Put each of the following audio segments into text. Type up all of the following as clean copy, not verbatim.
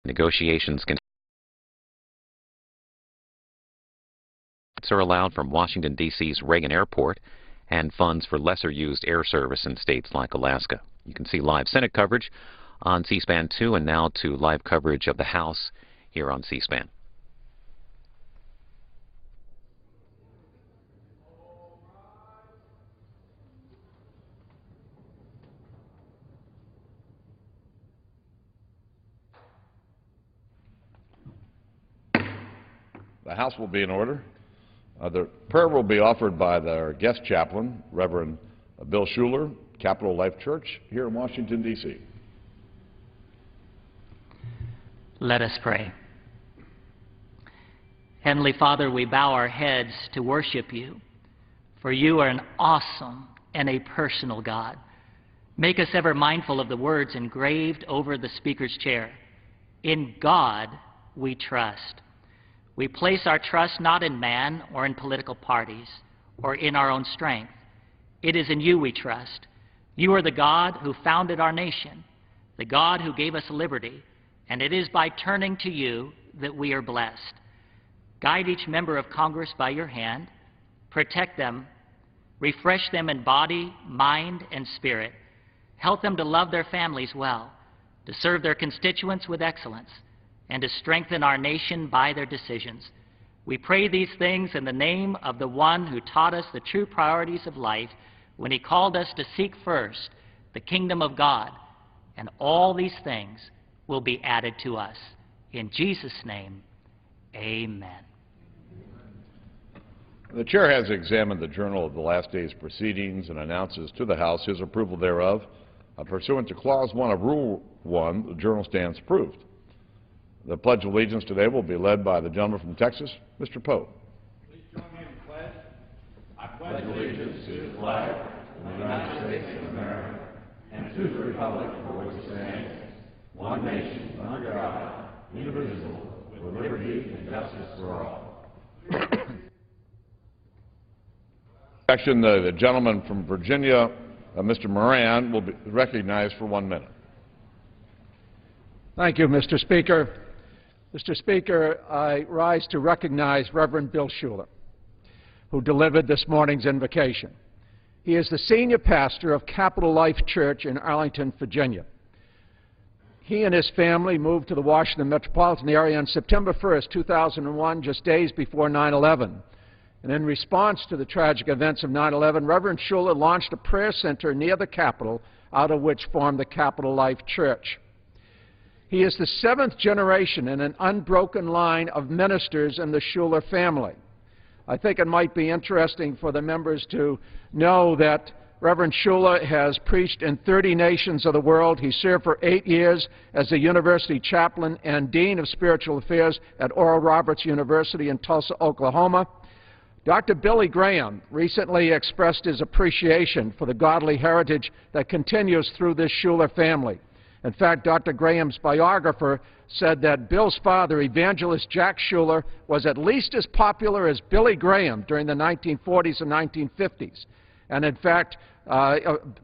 Negotiations are allowed from Washington, D.C.'s Reagan Airport and funds for lesser-used air service in states like Alaska. You can see live Senate coverage on C-SPAN 2 and now to live coverage of the House here on C-SPAN. The House will be in order. The prayer will be offered by our guest chaplain, Reverend Bill Schuler, Capital Life Church here in Washington, D.C. Let us pray. Heavenly Father, we bow our heads to worship you, for you are an awesome and a personal God. Make us ever mindful of the words engraved over the speaker's chair. In God we trust. We place our trust not in man or in political parties or in our own strength. It is in you we trust. You are the God who founded our nation, the God who gave us liberty, and it is by turning to you that we are blessed. Guide each member of Congress by your hand, protect them, refresh them in body, mind, and spirit. Help them to love their families well, to serve their constituents with excellence, and to strengthen our nation by their decisions. We pray these things in the name of the one who taught us the true priorities of life when he called us to seek first the kingdom of God, and all these things will be added to us. In Jesus' name, amen. The Chair has examined the journal of the last day's proceedings and announces to the House his approval thereof. Pursuant to Clause 1 of Rule 1, the journal stands approved. The Pledge of Allegiance today will be led by the gentleman from Texas, Mr. Poe. Please join me in the pledge. I pledge allegiance to the flag of the United States of America and to the republic for which it stands, one nation, under God, indivisible, with liberty and justice for all. Action, the gentleman from Virginia, Mr. Moran, will be recognized for 1 minute. Thank you, Mr. Speaker. Mr. Speaker, I rise to recognize Reverend Bill Schuler, who delivered this morning's invocation. He is the senior pastor of Capital Life Church in Arlington, Virginia. He and his family moved to the Washington metropolitan area on September 1st, 2001, just days before 9/11. And in response to the tragic events of 9/11, Reverend Schuler launched a prayer center near the Capitol, out of which formed the Capital Life Church. He is the 7th generation in an unbroken line of ministers in the Schuler family. I think it might be interesting for the members to know that Reverend Schuler has preached in 30 nations of the world. He served for 8 years as a university chaplain and dean of spiritual affairs at Oral Roberts University in Tulsa, Oklahoma. Dr. Billy Graham recently expressed his appreciation for the godly heritage that continues through this Schuler family. In fact, Dr. Graham's biographer said that Bill's father, evangelist Jack Schuler, was at least as popular as Billy Graham during the 1940s and 1950s. And in fact,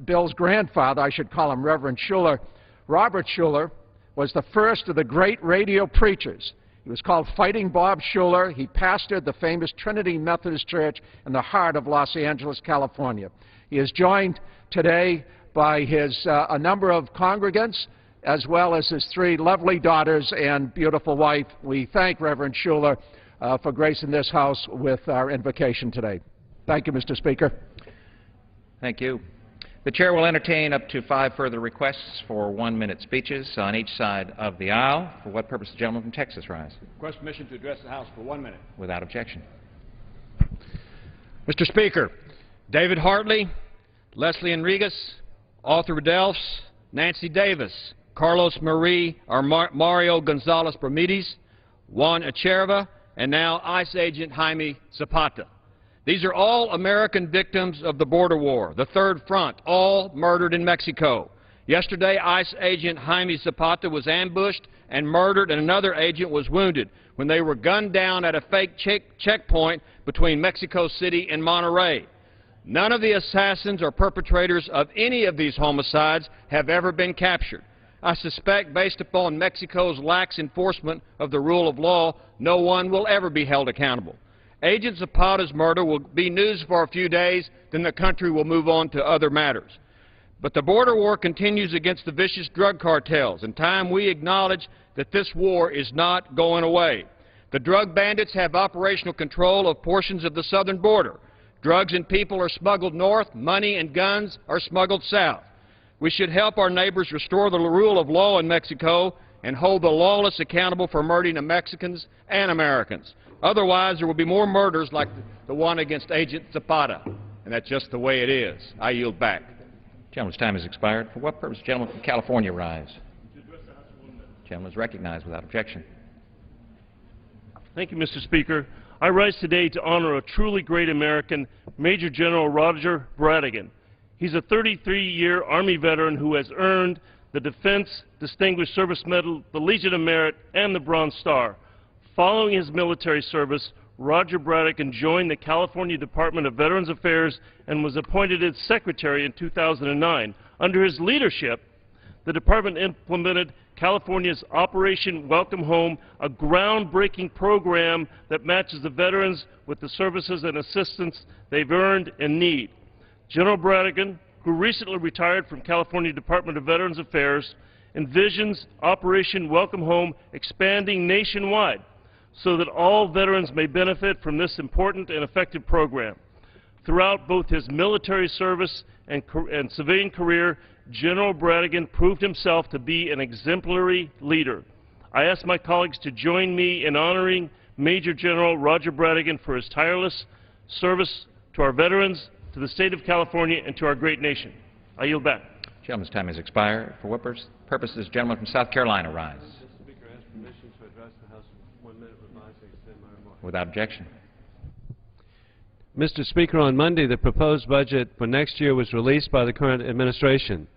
Bill's grandfather, I should call him Reverend Schuler, Robert Schuler, was the first of the great radio preachers. He was called Fighting Bob Schuler. He pastored the famous Trinity Methodist Church in the heart of Los Angeles, California. He is joined today by a number of congregants, as well as his 3 lovely daughters and beautiful wife. We thank Reverend Schuler for gracing this House with our invocation today. Thank you, Mr. Speaker. Thank you. The Chair will entertain up to 5 further requests for 1-minute speeches on each side of the aisle. For what purpose the gentleman from Texas rise? Request permission to address the House for 1 minute. Without objection. Mr. Speaker, David Hartley, Leslie Enriquez, Arthur Delfs, Nancy Davis, Carlos Mario Gonzalez Bermudez, Juan Echerva, and now ICE agent Jaime Zapata. These are all American victims of the border war, the Third Front, all murdered in Mexico. Yesterday, ICE agent Jaime Zapata was ambushed and murdered, and another agent was wounded when they were gunned down at a fake checkpoint between Mexico City and Monterrey. None of the assassins or perpetrators of any of these homicides have ever been captured. I suspect, based upon Mexico's lax enforcement of the rule of law, no one will ever be held accountable. Agent Zapata's murder will be news for a few days, then the country will move on to other matters. But the border war continues against the vicious drug cartels. In time, we acknowledge that this war is not going away. The drug bandits have operational control of portions of the southern border. Drugs and people are smuggled north, money and guns are smuggled south. We should help our neighbors restore the rule of law in Mexico and hold the lawless accountable for murdering Mexicans and Americans. Otherwise, there will be more murders like the one against Agent Zapata, and that's just the way it is. I yield back. The gentleman's time has expired. For what purpose? The gentleman from California rise. The gentleman is recognized without objection. Thank you, Mr. Speaker. I rise today to honor a truly great American, Major General Roger Bradigan. He's a 33-year Army veteran who has earned the Defense Distinguished Service Medal, the Legion of Merit, and the Bronze Star. Following his military service, Roger Bradigan joined the California Department of Veterans Affairs and was appointed its secretary in 2009. Under his leadership, the department implemented California's Operation Welcome Home, a groundbreaking program that matches the veterans with the services and assistance they've earned and need. General Bradigan, who recently retired from California Department of Veterans Affairs, envisions Operation Welcome Home expanding nationwide so that all veterans may benefit from this important and effective program. Throughout both his military service and civilian career, General Bradigan proved himself to be an exemplary leader. I ask my colleagues to join me in honoring Major General Roger Bradigan for his tireless service to our veterans, to the state of California, and to our great nation. I yield back. The gentleman's time has expired. For what purpose does the gentleman from South Carolina rise? Mr. Speaker, I ask permission to address the House for 1 minute with my extend my remarks. Without objection. Mr. Speaker, on Monday, the proposed budget for next year was released by the current administration.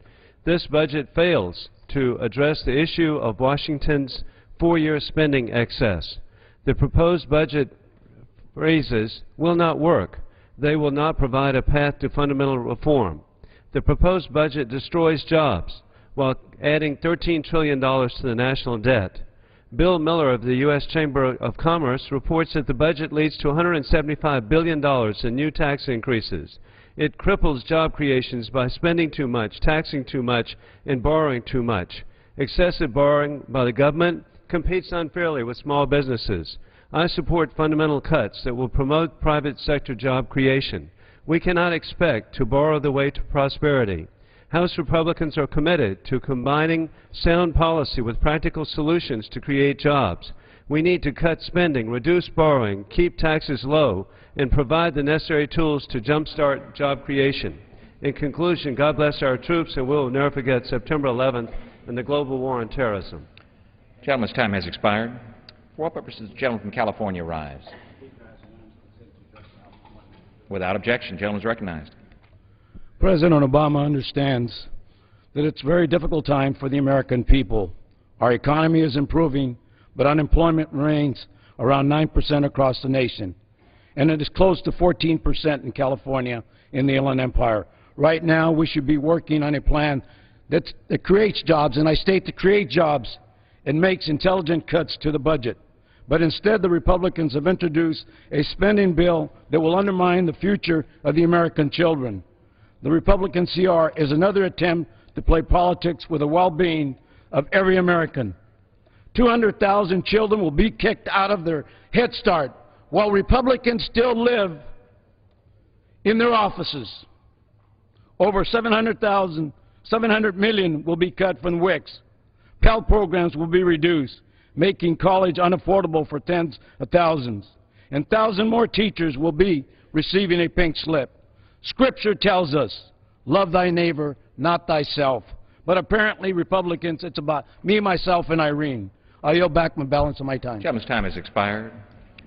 This budget fails to address the issue of Washington's 4-year spending excess. The proposed budget raises will not work. They will not provide a path to fundamental reform. The proposed budget destroys jobs while adding $13 trillion to the national debt. Bill Miller of the U.S. Chamber of Commerce reports that the budget leads to $175 billion in new tax increases. It cripples job creations by spending too much, taxing too much, and borrowing too much. Excessive borrowing by the government competes unfairly with small businesses. I support fundamental cuts that will promote private sector job creation. We cannot expect to borrow the way to prosperity. House Republicans are committed to combining sound policy with practical solutions to create jobs. We need to cut spending, reduce borrowing, keep taxes low, and provide the necessary tools to jumpstart job creation. In conclusion, God bless our troops, and we will never forget September 11th and the global war on terrorism. The gentleman's time has expired. For what purpose does the gentleman from California rise? Without objection, the gentleman is recognized. President Obama understands that it's a very difficult time for the American people. Our economy is improving, but unemployment remains around 9% across the nation, and it is close to 14% in California in the Inland Empire. Right now, we should be working on a plan that creates jobs, and I state to create jobs, and makes intelligent cuts to the budget. But instead, the Republicans have introduced a spending bill that will undermine the future of the American children. The Republican CR is another attempt to play politics with the well-being of every American. 200,000 children will be kicked out of their Head Start while Republicans still live in their offices. Over 700 million will be cut from WICs. Pell programs will be reduced, making college unaffordable for tens of thousands. And 1,000 more teachers will be receiving a pink slip. Scripture tells us, love thy neighbor, not thyself. But apparently, Republicans, it's about me, myself, and Irene. I yield back my balance of my time. The gentleman's time has expired.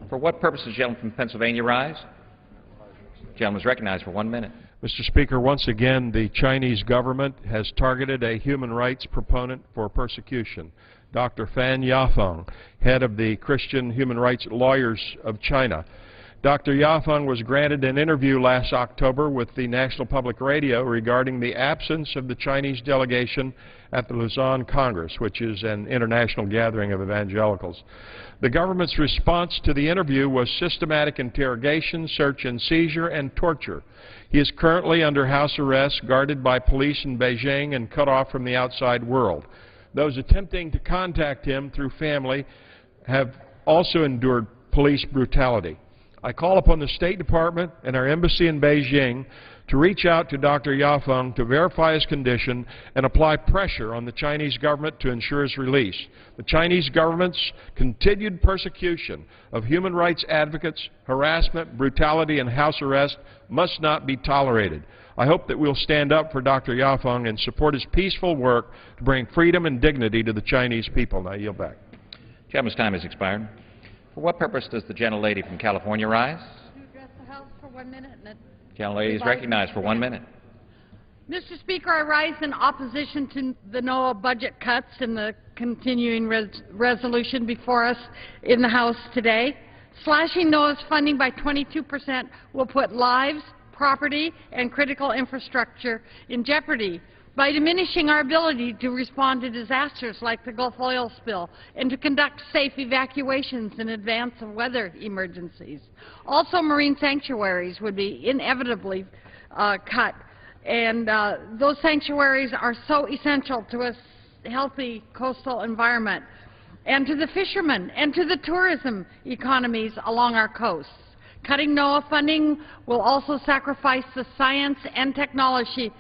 For what purpose does the gentleman from Pennsylvania rise? The gentleman is recognized for 1 minute. Mr. Speaker, once again, the Chinese government has targeted a human rights proponent for persecution. Dr. Fan Yafeng, head of the Christian Human Rights Lawyers of China. Dr. Yafeng was granted an interview last October with the National Public Radio regarding the absence of the Chinese delegation at the Lausanne Congress, which is an international gathering of evangelicals. The government's response to the interview was systematic interrogation, search and seizure, and torture. He is currently under house arrest, guarded by police in Beijing, and cut off from the outside world. Those attempting to contact him through family have also endured police brutality. I call upon the State Department and our embassy in Beijing to reach out to Dr. Yafeng to verify his condition and apply pressure on the Chinese government to ensure his release. The Chinese government's continued persecution of human rights advocates, harassment, brutality, and house arrest must not be tolerated. I hope that we'll stand up for Dr. Yafeng and support his peaceful work to bring freedom and dignity to the Chinese people. Now I yield back. Gentleman's time has expired. For what purpose does the gentlelady from California rise? To address the House for 1 minute. Gentlelady is recognized for 1 minute. Mr. Speaker, I rise in opposition to the NOAA budget cuts and the continuing resolution before us in the House today. Slashing NOAA's funding by 22% will put lives, property, and critical infrastructure in jeopardy by diminishing our ability to respond to disasters like the Gulf oil spill and to conduct safe evacuations in advance of weather emergencies. Also, marine sanctuaries would be inevitably cut, and those sanctuaries are so essential to a healthy coastal environment and to the fishermen and to the tourism economies along our coasts. Cutting NOAA funding will also sacrifice the science and technology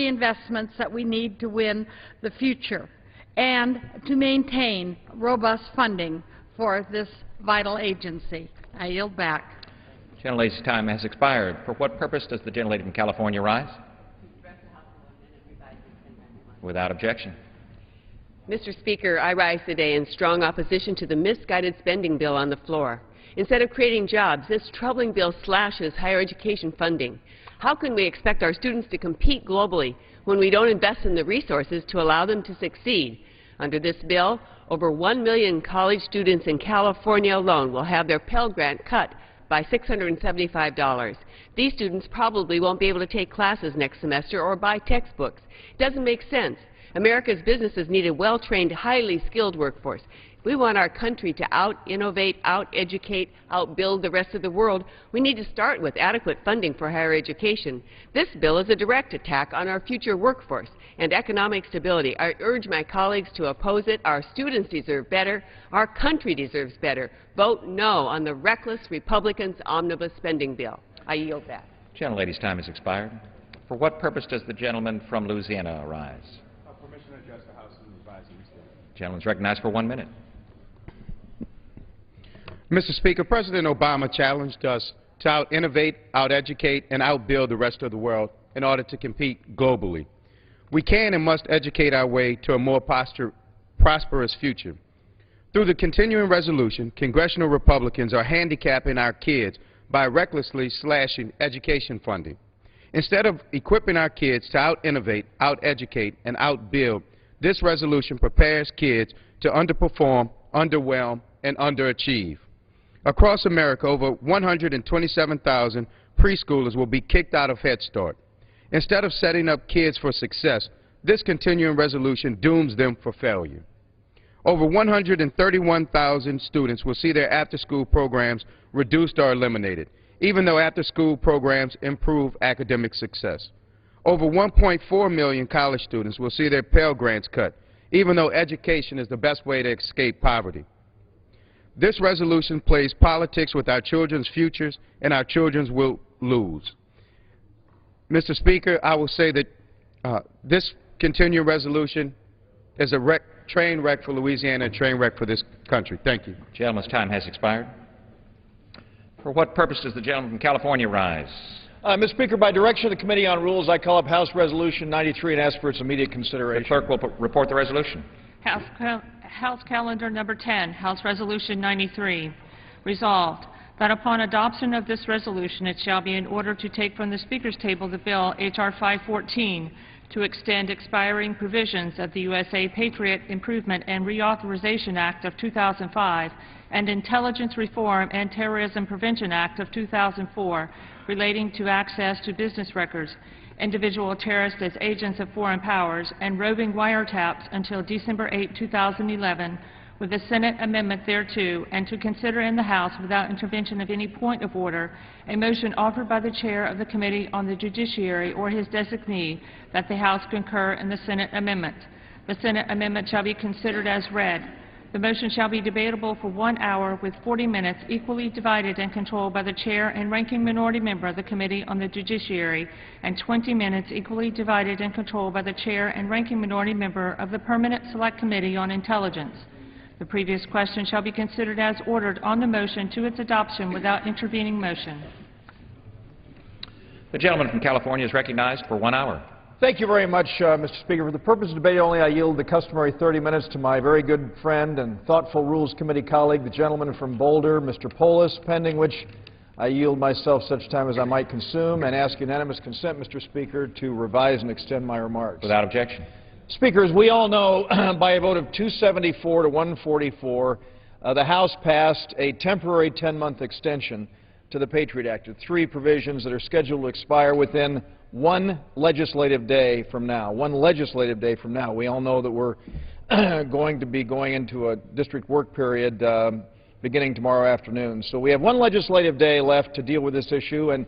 investments that we need to win the future and to maintain robust funding for this vital agency. I yield back. The gentlelady's time has expired. For what purpose does the gentlelady from California rise? Without objection. Mr. Speaker, I rise today in strong opposition to the misguided spending bill on the floor. Instead of creating jobs, this troubling bill slashes higher education funding. How can we expect our students to compete globally when we don't invest in the resources to allow them to succeed? Under this bill, over 1 million college students in California alone will have their Pell Grant cut by $675. These students probably won't be able to take classes next semester or buy textbooks. It doesn't make sense. America's businesses need a well-trained, highly skilled workforce. We want our country to out-innovate, out-educate, out-build the rest of the world. We need to start with adequate funding for higher education. This bill is a direct attack on our future workforce and economic stability. I urge my colleagues to oppose it. Our students deserve better. Our country deserves better. Vote no on the reckless Republicans' omnibus spending bill. I yield back. Gentlelady's time has expired. For what purpose does the gentleman from Louisiana arise? Permission to address the House and advising the state. Gentleman is recognized for 1 minute. Mr. Speaker, President Obama challenged us to out-innovate, out-educate, and out-build the rest of the world in order to compete globally. We can and must educate our way to a more prosperous future. Through the continuing resolution, congressional Republicans are handicapping our kids by recklessly slashing education funding. Instead of equipping our kids to out-innovate, out-educate, and out-build, this resolution prepares kids to underperform, underwhelm, and underachieve. Across America, over 127,000 preschoolers will be kicked out of Head Start. Instead of setting up kids for success, this continuing resolution dooms them for failure. Over 131,000 students will see their after-school programs reduced or eliminated, even though after-school programs improve academic success. Over 1.4 million college students will see their Pell Grants cut, even though education is the best way to escape poverty. This resolution plays politics with our children's futures, and our children will lose. Mr. Speaker, I will say that this continuing resolution is a train wreck for Louisiana and a train wreck for this country. Thank you. The gentleman's time has expired. For what purpose does the gentleman from California rise? Mr. Speaker, by direction of the Committee on Rules, I call up House Resolution 93 and ask for its immediate consideration. The clerk will report the resolution. House Calendar Number 10, House Resolution 93. Resolved that upon adoption of this resolution, it shall be in order to take from the Speaker's table the bill H.R. 514, to extend expiring provisions of the USA Patriot Improvement and Reauthorization Act of 2005 and Intelligence Reform and Terrorism Prevention Act of 2004 relating to access to business records, individual terrorists as agents of foreign powers, and roving wiretaps until December 8, 2011, with a Senate amendment thereto, and to consider in the House, without intervention of any point of order, a motion offered by the Chair of the Committee on the Judiciary or his designee that the House concur in the Senate amendment. The Senate amendment shall be considered as read. The motion shall be debatable for 1 hour with 40 minutes equally divided and controlled by the Chair and Ranking Minority Member of the Committee on the Judiciary, and 20 minutes equally divided and controlled by the Chair and Ranking Minority Member of the Permanent Select Committee on Intelligence. The previous question shall be considered as ordered on the motion to its adoption without intervening motion. The gentleman from California is recognized for 1 hour. Thank you very much, Mr. Speaker. For the purpose of debate only, I yield the customary 30 minutes to my very good friend and thoughtful Rules Committee colleague, the gentleman from Boulder, Mr. Polis, pending which I yield myself such time as I might consume, and ask unanimous consent, Mr. Speaker, to revise and extend my remarks. Without objection. Speaker, as we all know, by a vote of 274 to 144, the House passed a temporary 10-month extension to the Patriot Act of 3 provisions that are scheduled to expire within one legislative day from now. One legislative day from now. We all know that we're going to be going into a district work period beginning tomorrow afternoon. So we have one legislative day left to deal with this issue, and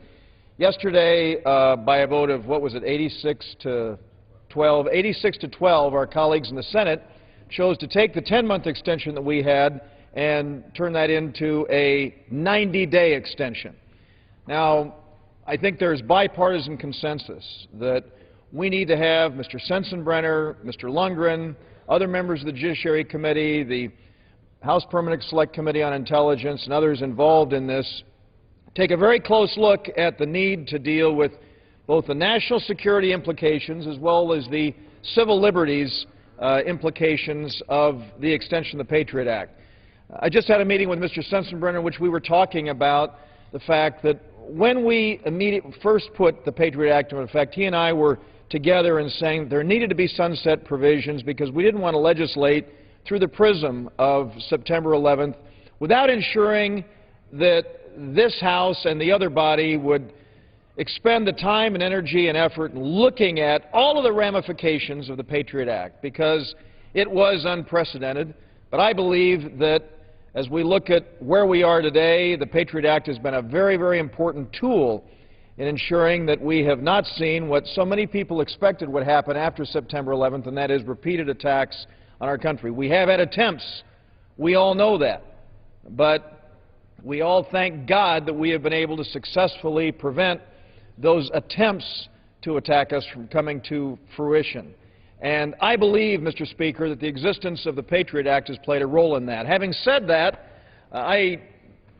yesterday, by a vote of, what was it, 86 to 12, our colleagues in the Senate chose to take the 10-month extension that we had and turn that into a 90-day extension. Now, I think there's bipartisan consensus that we need to have Mr. Sensenbrenner, Mr. Lundgren, other members of the Judiciary Committee, the House Permanent Select Committee on Intelligence, and others involved in this take a very close look at the need to deal with both the national security implications as well as the civil liberties implications of the extension of the Patriot Act. I just had a meeting with Mr. Sensenbrenner in which we were talking about the fact that when we first put the Patriot Act into effect, he and I were together in saying there needed to be sunset provisions because we didn't want to legislate through the prism of September 11th without ensuring that this House and the other body would expend the time and energy and effort in looking at all of the ramifications of the Patriot Act, because it was unprecedented. But I believe that as we look at where we are today, the Patriot Act has been a very, very important tool in ensuring that we have not seen what so many people expected would happen after September 11th, and that is repeated attacks on our country. We have had attempts. We all know that. But we all thank God that we have been able to successfully prevent those attempts to attack us from coming to fruition. And I believe, Mr. Speaker, that the existence of the Patriot Act has played a role in that. Having said that, I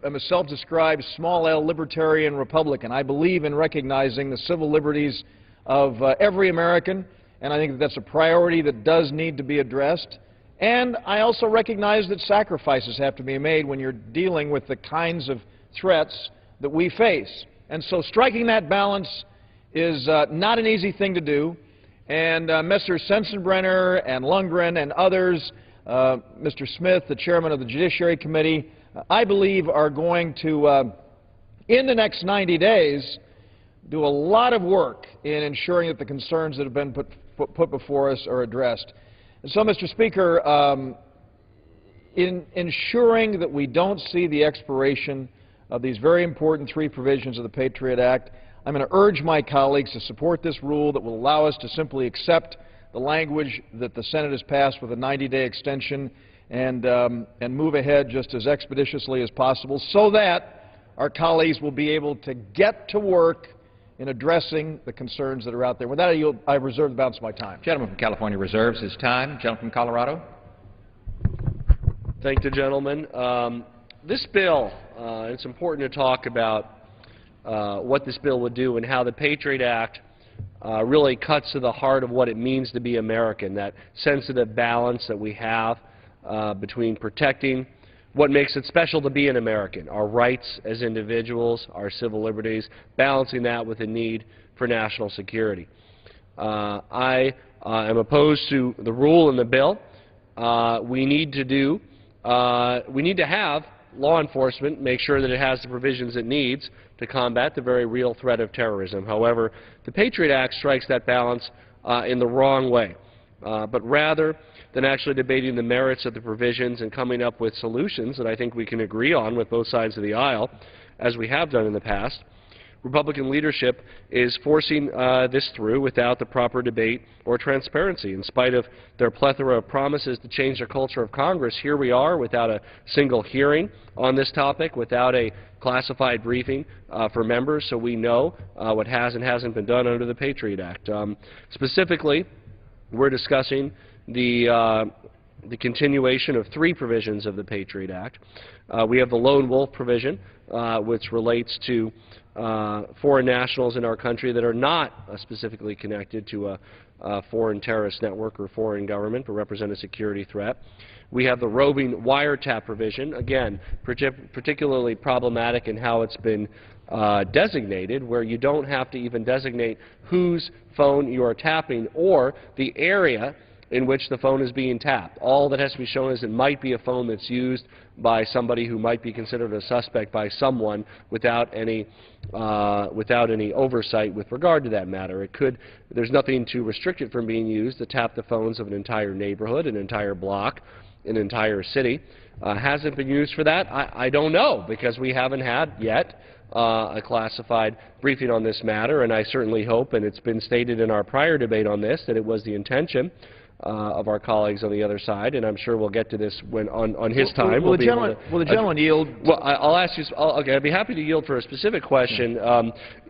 am a self-described small L libertarian Republican. I believe in recognizing the civil liberties of every American, and I think that that's a priority that does need to be addressed. And I also recognize that sacrifices have to be made when you're dealing with the kinds of threats that we face. And so striking that balance is not an easy thing to do. And Mr. Sensenbrenner and Lundgren and others, Mr. Smith, the chairman of the Judiciary Committee, I believe are going to, in the next 90 days, do a lot of work in ensuring that the concerns that have been put before us are addressed. And so, Mr. Speaker, in ensuring that we don't see the expiration of these very important 3 provisions of the Patriot Act, I'm going to urge my colleagues to support this rule that will allow us to simply accept the language that the Senate has passed with a 90-day extension and move ahead just as expeditiously as possible so that our colleagues will be able to get to work in addressing the concerns that are out there. With that, I reserve the balance of my time. Gentleman from California reserves his time. Gentleman from Colorado. Thank the gentleman. This bill, it's important to talk about what this bill would do and how the Patriot Act really cuts to the heart of what it means to be American, that sensitive balance that we have between protecting what makes it special to be an American, our rights as individuals, our civil liberties, balancing that with the need for national security. I am opposed to the rule in the bill. We need to have law enforcement make sure that it has the provisions it needs to combat the very real threat of terrorism. However, the Patriot Act strikes that balance in the wrong way. But rather than actually debating the merits of the provisions and coming up with solutions that I think we can agree on with both sides of the aisle, as we have done in the past, Republican leadership is forcing this through without the proper debate or transparency. In spite of their plethora of promises to change the culture of Congress, here we are without a single hearing on this topic, without a classified briefing for members, so we know what has and hasn't been done under the Patriot Act. Specifically, we're discussing the continuation of 3 provisions of the Patriot Act. We have the lone wolf provision, which relates to foreign nationals in our country that are not specifically connected to a foreign terrorist network or foreign government but represent a security threat. We have the roving wiretap provision, again, particularly problematic in how it's been designated, where you don't have to even designate whose phone you are tapping or the area in which the phone is being tapped. All that has to be shown is it might be a phone that's used by somebody who might be considered a suspect by someone without any oversight with regard to that matter. There's nothing to restrict it from being used to tap the phones of an entire neighborhood, an entire block, an entire city. Has it been used for that? I don't know, because we haven't had yet a classified briefing on this matter, and I certainly hope, and it's been stated in our prior debate on this, that it was the intention of our colleagues on the other side, and I'm sure we'll get to this when on his time. Will the gentleman yield? Well, I'll ask you. Okay, I'd be happy to yield for a specific question.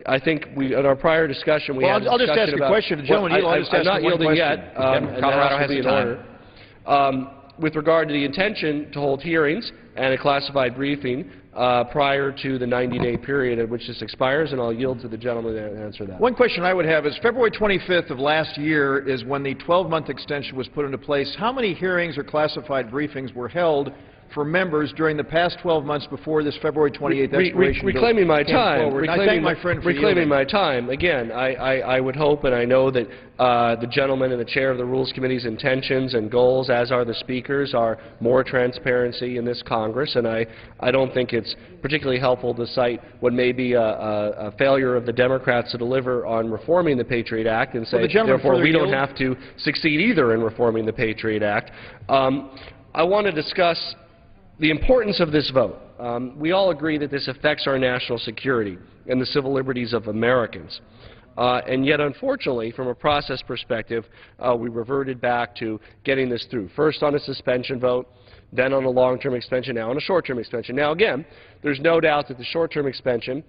I think in our prior discussion we had a I'll just discussion ask about. a question. The gentleman yield. I'm not yielding yet. And Colorado that has to be in order. With regard to the intention to hold hearings and a classified briefing prior to the 90-day period at which this expires, and I'll yield to the gentleman to answer that. One question I would have is February 25th of last year is when the 12-month extension was put into place. How many hearings or classified briefings were held for members during the past 12 months before this February 28th expiration reclaiming my time. I thank my friend for reclaiming my time. Again, I would hope and I know that the gentleman and the chair of the Rules Committee's intentions and goals, as are the speakers, are more transparency in this Congress, and I don't think it's particularly helpful to cite what may be a failure of the Democrats to deliver on reforming the Patriot Act and say, therefore, we don't have to succeed either in reforming the Patriot Act. I want to discuss the importance of this vote. We all agree that this affects our national security and the civil liberties of Americans. And yet, unfortunately, from a process perspective, we reverted back to getting this through. First on a suspension vote, then on a long-term extension, now on a short-term extension. Now, again, there's no doubt that the short-term extension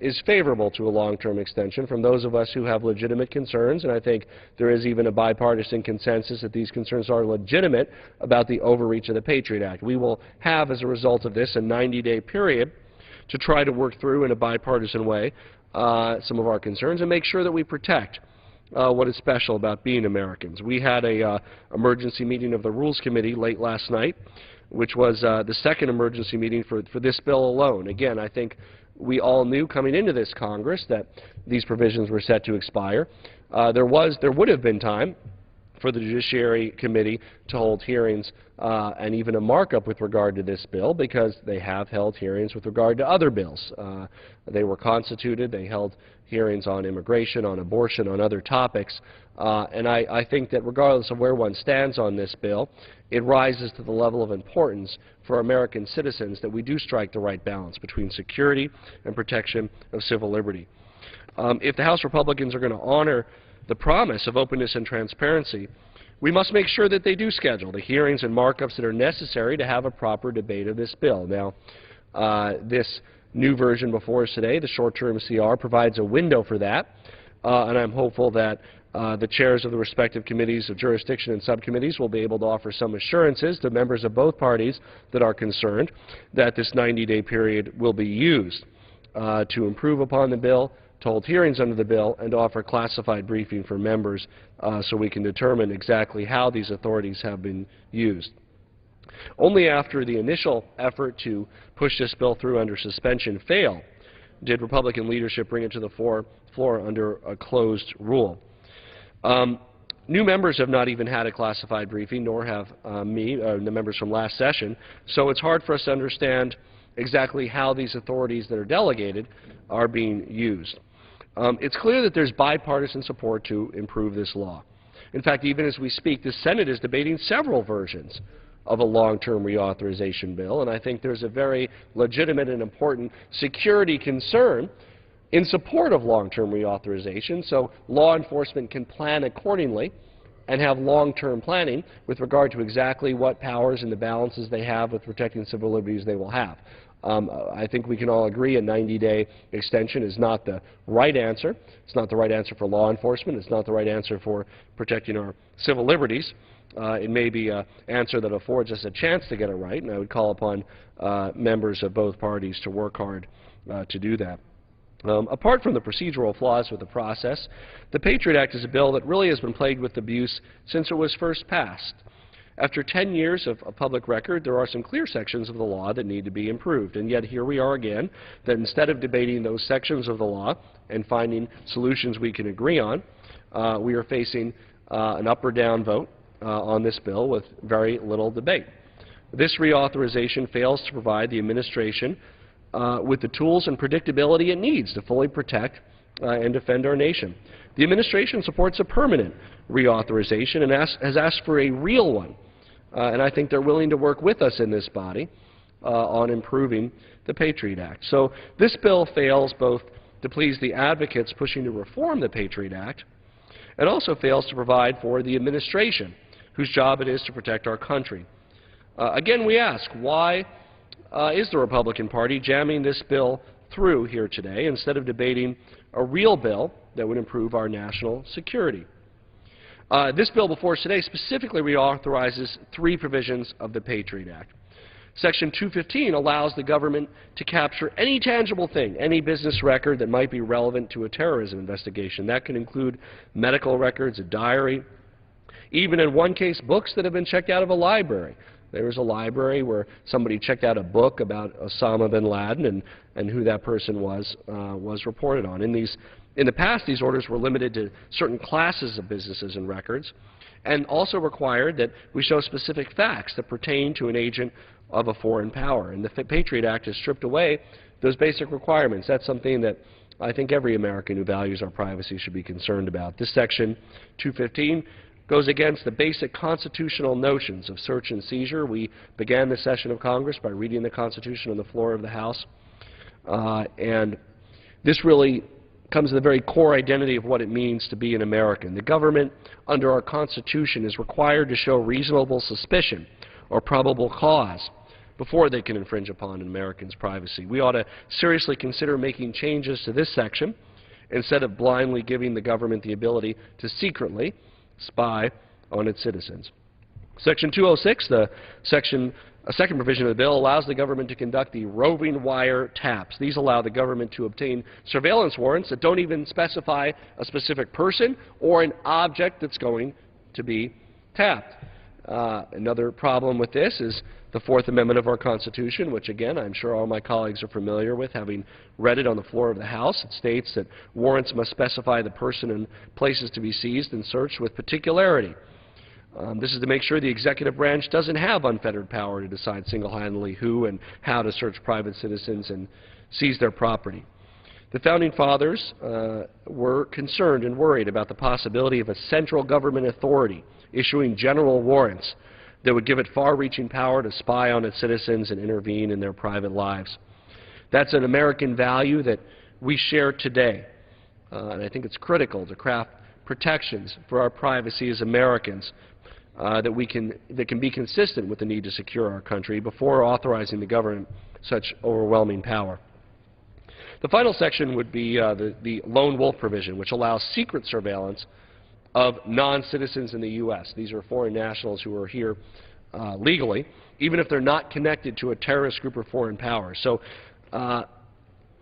is favorable to a long-term extension from those of us who have legitimate concerns, and I think there is even a bipartisan consensus that these concerns are legitimate about the overreach of the Patriot Act. We will have, as a result of this, a 90-day period to try to work through in a bipartisan way some of our concerns and make sure that we protect what is special about being Americans. We had a emergency meeting of the Rules Committee late last night, which was the second emergency meeting for this bill alone. Again, I think we all knew coming into this Congress that these provisions were set to expire. There would have been time for the Judiciary Committee to hold hearings and even a markup with regard to this bill, because they have held hearings with regard to other bills. They were constituted. They held hearings on immigration, on abortion, on other topics. And I think that regardless of where one stands on this bill, it rises to the level of importance for American citizens that we do strike the right balance between security and protection of civil liberty. If the House Republicans are going to honor the promise of openness and transparency, we must make sure that they do schedule the hearings and markups that are necessary to have a proper debate of this bill. Now, this new version before us today, the short-term CR, provides a window for that, and I'm hopeful that the chairs of the respective committees of jurisdiction and subcommittees will be able to offer some assurances to members of both parties that are concerned that this 90-day period will be used to improve upon the bill, to hold hearings under the bill, and to offer classified briefing for members so we can determine exactly how these authorities have been used. Only after the initial effort to push this bill through under suspension failed did Republican leadership bring it to the floor under a closed rule. New members have not even had a classified briefing, nor have the members from last session, so it's hard for us to understand exactly how these authorities that are delegated are being used. It's clear that there's bipartisan support to improve this law. In fact, even as we speak, the Senate is debating several versions of a long-term reauthorization bill, and I think there's a very legitimate and important security concern in support of long-term reauthorization, so law enforcement can plan accordingly and have long-term planning with regard to exactly what powers and the balances they have with protecting civil liberties they will have. I think we can all agree a 90-day extension is not the right answer. It's not the right answer for law enforcement. It's not the right answer for protecting our civil liberties. It may be an answer that affords us a chance to get it right, and I would call upon members of both parties to work hard to do that. Apart from the procedural flaws with the process, the Patriot Act is a bill that really has been plagued with abuse since it was first passed. After 10 years of public record, there are some clear sections of the law that need to be improved, and yet here we are again, that instead of debating those sections of the law and finding solutions we can agree on, we are facing an up or down vote on this bill with very little debate. This reauthorization fails to provide the administration with the tools and predictability it needs to fully protect and defend our nation. The administration supports a permanent reauthorization and has asked for a real one. And I think they're willing to work with us in this body on improving the Patriot Act. So this bill fails both to please the advocates pushing to reform the Patriot Act and also fails to provide for the administration, whose job it is to protect our country. Again, we ask, why is the Republican Party jamming this bill through here today instead of debating a real bill that would improve our national security? This bill before us today specifically reauthorizes 3 provisions of the Patriot Act. Section 215 allows the government to capture any tangible thing, any business record that might be relevant to a terrorism investigation. That can include medical records, a diary, even in one case, books that have been checked out of a library. There was a library where somebody checked out a book about Osama bin Laden and who that person was reported on. In the past, these orders were limited to certain classes of businesses and records, and also required that we show specific facts that pertain to an agent of a foreign power. And the Patriot Act has stripped away those basic requirements. That's something that I think every American who values our privacy should be concerned about. This Section 215 goes against the basic constitutional notions of search and seizure. We began this session of Congress by reading the Constitution on the floor of the House, and this really comes to the very core identity of what it means to be an American. The government, under our Constitution, is required to show reasonable suspicion or probable cause before they can infringe upon an American's privacy. We ought to seriously consider making changes to this section instead of blindly giving the government the ability to secretly spy on its citizens. Section 206, a second provision of the bill, allows the government to conduct the roving wire taps. These allow the government to obtain surveillance warrants that don't even specify a specific person or an object that's going to be tapped. Another problem with this is the Fourth Amendment of our Constitution, which, again, I'm sure all my colleagues are familiar with, having read it on the floor of the House. It states that warrants must specify the person and places to be seized and searched with particularity. This is to make sure the executive branch doesn't have unfettered power to decide single-handedly who and how to search private citizens and seize their property. The Founding Fathers were concerned and worried about the possibility of a central government authority issuing general warrants that would give it far-reaching power to spy on its citizens and intervene in their private lives. That's an American value that we share today, and I think it's critical to craft protections for our privacy as Americans that can be consistent with the need to secure our country before authorizing the government such overwhelming power. The final section would be the lone wolf provision, which allows secret surveillance of non-citizens in the U.S. These are foreign nationals who are here legally, even if they're not connected to a terrorist group or foreign power. So,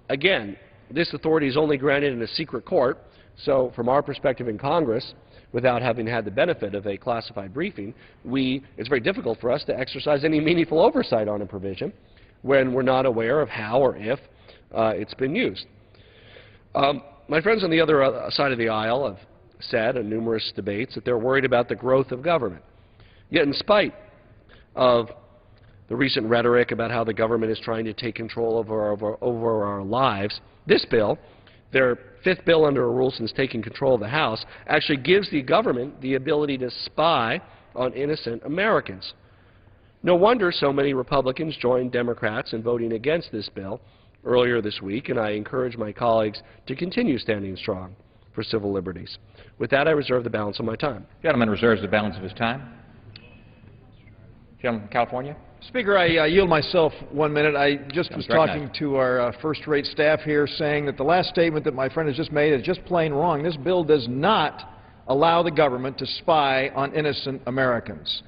again, this authority is only granted in a secret court. So from our perspective in Congress, without having had the benefit of a classified briefing, it's very difficult for us to exercise any meaningful oversight on a provision when we're not aware of how or if it's been used. My friends on the other side of the aisle said in numerous debates that they're worried about the growth of government. Yet in spite of the recent rhetoric about how the government is trying to take control over our lives, this bill, their fifth bill under a rule since taking control of the House, actually gives the government the ability to spy on innocent Americans. No wonder so many Republicans joined Democrats in voting against this bill earlier this week, and I encourage my colleagues to continue standing strong for civil liberties. With that, I reserve the balance of my time. The gentleman reserves the balance of his time. Gentleman from California. Speaker, I yield myself 1 minute. I just was talking to our first-rate staff here saying that the last statement that my friend has just made is just plain wrong. This bill does not allow the government to spy on innocent Americans.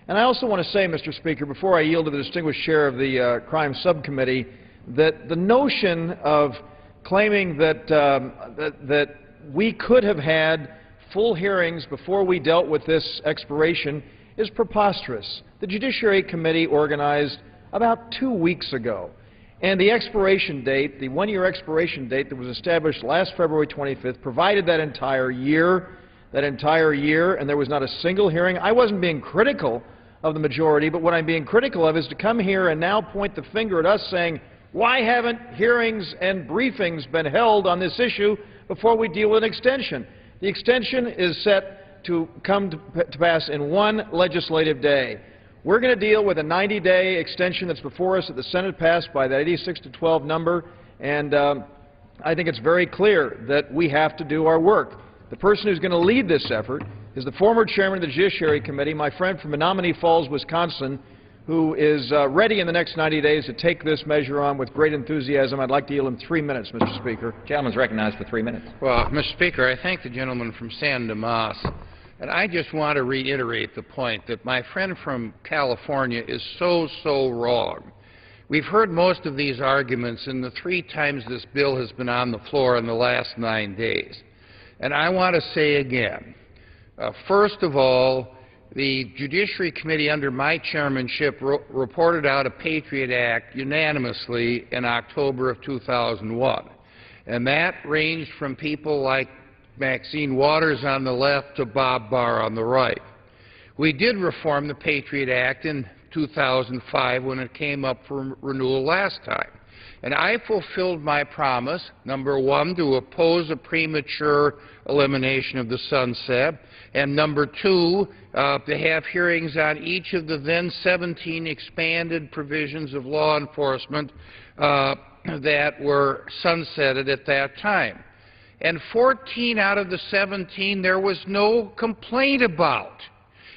And I also want to say, Mr. Speaker, before I yield to the distinguished chair of the Crime Subcommittee, that the notion of claiming that, that we could have had full hearings before we dealt with this expiration is preposterous. The Judiciary Committee organized about 2 weeks ago, and the expiration date, the one-year expiration date that was established last February 25th, provided that entire year, and there was not a single hearing. I wasn't being critical of the majority, but what I'm being critical of is to come here and now point the finger at us saying, why haven't hearings and briefings been held on this issue before we deal with an extension? The extension is set to come to pass in one legislative day. We're going to deal with a 90-day extension that's before us that the Senate passed by that 86-12 number, and I think it's very clear that we have to do our work. The person who's going to lead this effort is the former chairman of the Judiciary Committee, my friend from Menominee Falls, Wisconsin, who is ready in the next 90 days to take this measure on with great enthusiasm. I'd like to yield him 3 minutes, Mr. Speaker. The gentleman's recognized for 3 minutes. Well, Mr. Speaker, I thank the gentleman from San Dimas. And I just want to reiterate the point that my friend from California is so wrong. We've heard most of these arguments in the 3 times this bill has been on the floor in the last 9 days. And I want to say again, first of all, the Judiciary Committee under my chairmanship reported out a Patriot Act unanimously in October of 2001. And that ranged from people like Maxine Waters on the left to Bob Barr on the right. We did reform the Patriot Act in 2005 when it came up for renewal last time. And I fulfilled my promise, number 1, to oppose a premature elimination of the sunset, and number 2, to have hearings on each of the then 17 expanded provisions of law enforcement that were sunsetted at that time. And 14 out of the 17 there was no complaint about.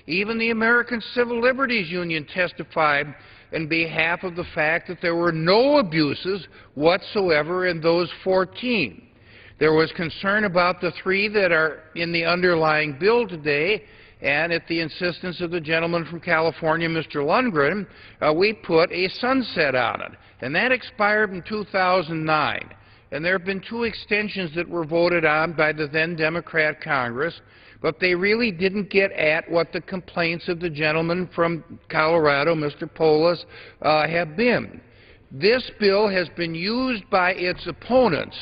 Even the American Civil Liberties Union testified in behalf of the fact that there were no abuses whatsoever in those 14. There was concern about the 3 that are in the underlying bill today, and at the insistence of the gentleman from California, Mr. Lundgren, we put a sunset on it. And that expired in 2009. And there have been 2 extensions that were voted on by the then Democrat Congress, but they really didn't get at what the complaints of the gentleman from Colorado, Mr. Polis, have been. This bill has been used by its opponents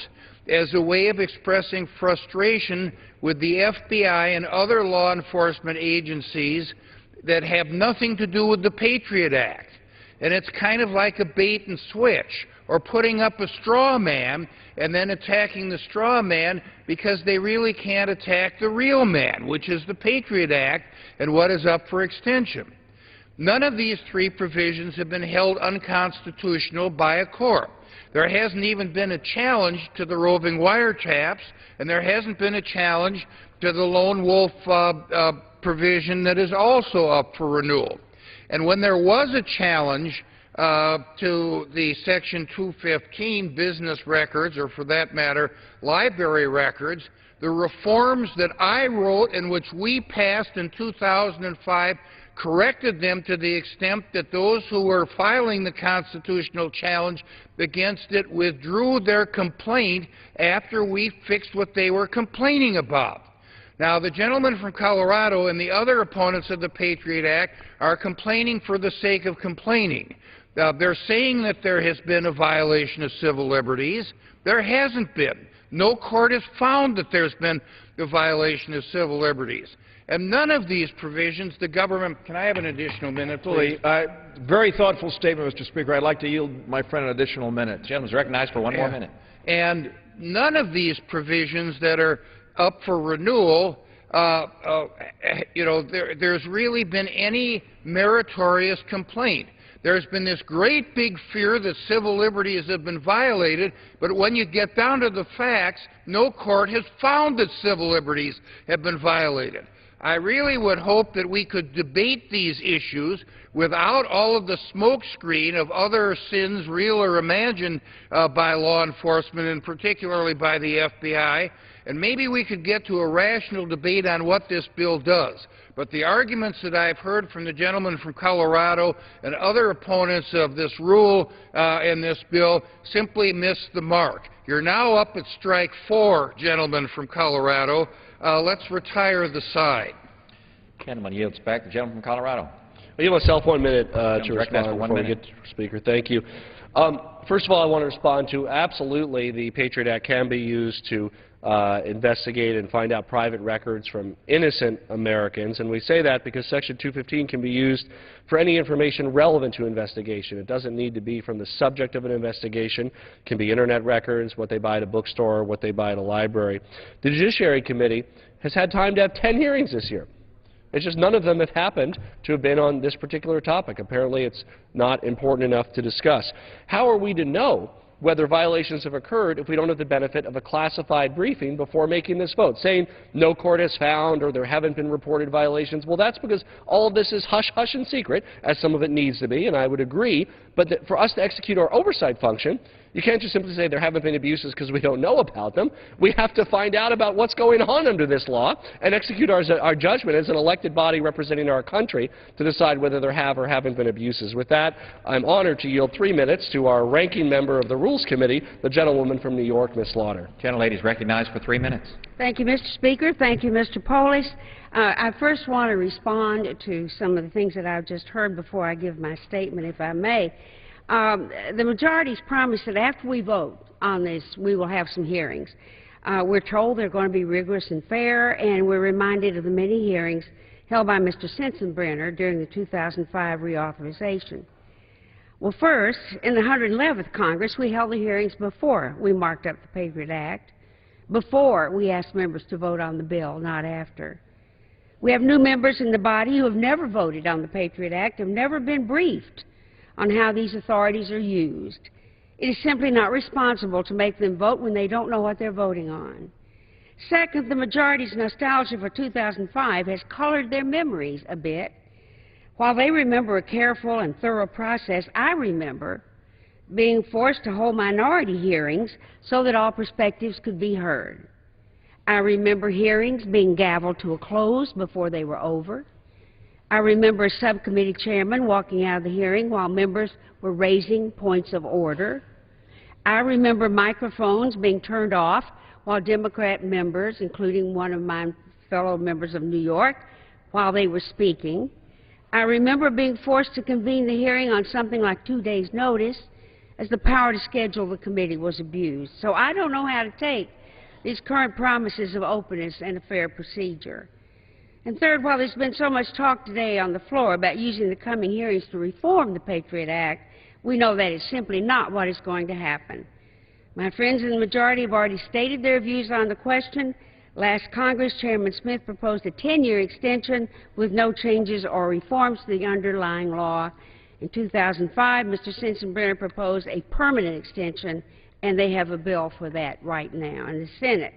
as a way of expressing frustration with the FBI and other law enforcement agencies that have nothing to do with the Patriot Act. And it's kind of like a bait and switch, or putting up a straw man and then attacking the straw man because they really can't attack the real man, which is the Patriot Act and what is up for extension. None of these 3 provisions have been held unconstitutional by a court. There hasn't even been a challenge to the roving wiretaps, and there hasn't been a challenge to the lone wolf provision that is also up for renewal. And when there was a challenge to the Section 215 business records, or for that matter, library records, the reforms that I wrote and which we passed in 2005 corrected them to the extent that those who were filing the constitutional challenge against it withdrew their complaint after we fixed what they were complaining about. Now, the gentleman from Colorado and the other opponents of the Patriot Act are complaining for the sake of complaining. They're saying that there has been a violation of civil liberties. There hasn't been. No court has found that there's been a violation of civil liberties. And none of these provisions, the government... Can I have an additional minute, please? Very thoughtful statement, Mr. Speaker. I'd like to yield my friend an additional minute. The gentleman is recognized for one more minute. And none of these provisions that are up for renewal, there's really been any meritorious complaint. There's been this great big fear that civil liberties have been violated, but when you get down to the facts, no court has found that civil liberties have been violated. I really would hope that we could debate these issues without all of the smokescreen of other sins, real or imagined, by law enforcement, and particularly by the FBI, and maybe we could get to a rational debate on what this bill does. But the arguments that I've heard from the gentleman from Colorado and other opponents of this rule and this bill simply miss the mark. You're now up at strike 4, gentlemen from Colorado. Let's retire the side. Gentleman yields back. The gentleman from Colorado. I'll give myself 1 minute to respond before we get to Speaker. Thank you. First of all, I want to respond to absolutely the Patriot Act can be used to investigate and find out private records from innocent Americans, and we say that because Section 215 can be used for any information relevant to investigation. It doesn't need to be from the subject of an investigation. It can be Internet records, what they buy at a bookstore, what they buy at a library. The Judiciary Committee has had time to have 10 hearings this year. It's just none of them have happened to have been on this particular topic. Apparently it's not important enough to discuss. How are we to know whether violations have occurred if we don't have the benefit of a classified briefing before making this vote? Saying no court has found or there haven't been reported violations, well, that's because all of this is hush-hush and secret, as some of it needs to be, and I would agree. But for us to execute our oversight function, you can't just simply say there haven't been abuses because we don't know about them. We have to find out about what's going on under this law and execute our judgment as an elected body representing our country to decide whether there have or haven't been abuses. With that, I'm honored to yield 3 minutes to our ranking member of the Rules Committee, the gentlewoman from New York, Ms. Slaughter. Gentlelady is recognized for 3 minutes. Thank you, Mr. Speaker. Thank you, Mr. Polis. I first want to respond to some of the things that I've just heard before I give my statement, if I may. The majority's promised that after we vote on this, we will have some hearings. We're told they're going to be rigorous and fair, and we're reminded of the many hearings held by Mr. Sensenbrenner during the 2005 reauthorization. Well, first, in the 111th Congress, we held the hearings before we marked up the Patriot Act, before we asked members to vote on the bill, not after. We have new members in the body who have never voted on the Patriot Act, have never been briefed on how these authorities are used. It is simply not responsible to make them vote when they don't know what they're voting on. Second, the majority's nostalgia for 2005 has colored their memories a bit. While they remember a careful and thorough process, I remember being forced to hold minority hearings so that all perspectives could be heard. I remember hearings being gavelled to a close before they were over. I remember a subcommittee chairman walking out of the hearing while members were raising points of order. I remember microphones being turned off while Democrat members, including one of my fellow members of New York, while they were speaking. I remember being forced to convene the hearing on something like 2 days' notice, as the power to schedule the committee was abused. So I don't know how to take these current promises of openness and a fair procedure. And third, while there's been so much talk today on the floor about using the coming hearings to reform the Patriot Act, we know that is simply not what is going to happen. My friends in the majority have already stated their views on the question. Last Congress, Chairman Smith proposed a 10-year extension with no changes or reforms to the underlying law. In 2005, Mr. Sensenbrenner proposed a permanent extension, and they have a bill for that right now in the Senate.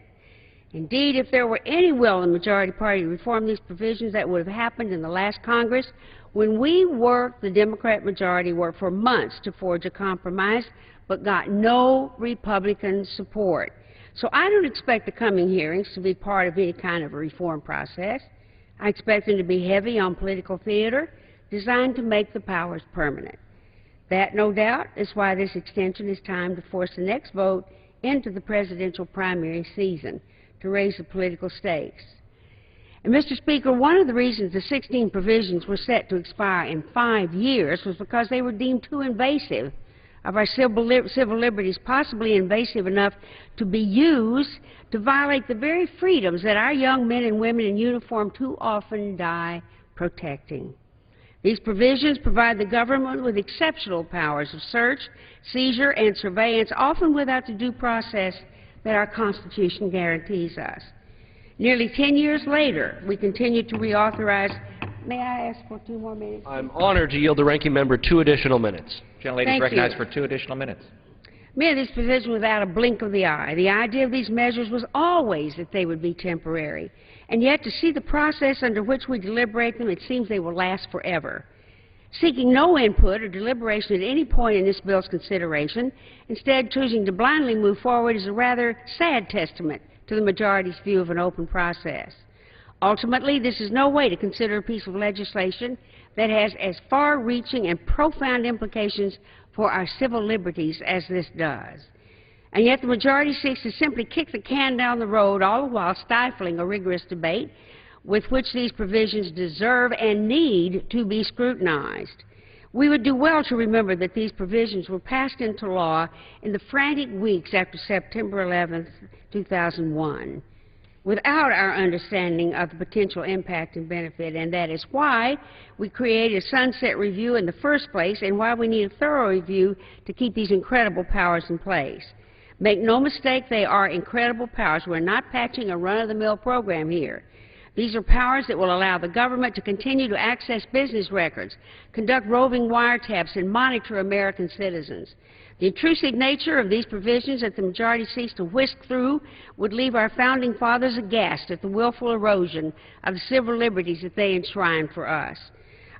Indeed, if there were any will in the majority party to reform these provisions, that would have happened in the last Congress. When we worked, the Democrat majority worked for months to forge a compromise, but got no Republican support. So I don't expect the coming hearings to be part of any kind of a reform process. I expect them to be heavy on political theater, designed to make the powers permanent. That, no doubt, is why this extension is timed to force the next vote into the presidential primary season, to raise the political stakes. And, Mr. Speaker, one of the reasons the 16 provisions were set to expire in 5 years was because they were deemed too invasive of our civil liberties possibly invasive enough to be used to violate the very freedoms that our young men and women in uniform too often die protecting. These provisions provide the government with exceptional powers of search, seizure, and surveillance, often without the due process that our Constitution guarantees us. Nearly 10 years later, we continue to reauthorize. May I ask for 2 more minutes? I'm honored to yield the ranking member 2 additional minutes. Gentlelady is recognized for 2 additional minutes. Many of these provisions without a blink of the eye. The idea of these measures was always that they would be temporary. And yet, to see the process under which we deliberate them, it seems they will last forever. Seeking no input or deliberation at any point in this bill's consideration, instead choosing to blindly move forward is a rather sad testament to the majority's view of an open process. Ultimately, this is no way to consider a piece of legislation that has as far-reaching and profound implications for our civil liberties as this does. And yet the majority seeks to simply kick the can down the road, all the while stifling a rigorous debate with which these provisions deserve and need to be scrutinized. We would do well to remember that these provisions were passed into law in the frantic weeks after September 11, 2001, without our understanding of the potential impact and benefit, and that is why we created a sunset review in the first place and why we need a thorough review to keep these incredible powers in place. Make no mistake, they are incredible powers. We're not patching a run-of-the-mill program here. These are powers that will allow the government to continue to access business records, conduct roving wiretaps, and monitor American citizens. The intrusive nature of these provisions that the majority seeks to whisk through would leave our founding fathers aghast at the willful erosion of the civil liberties that they enshrined for us.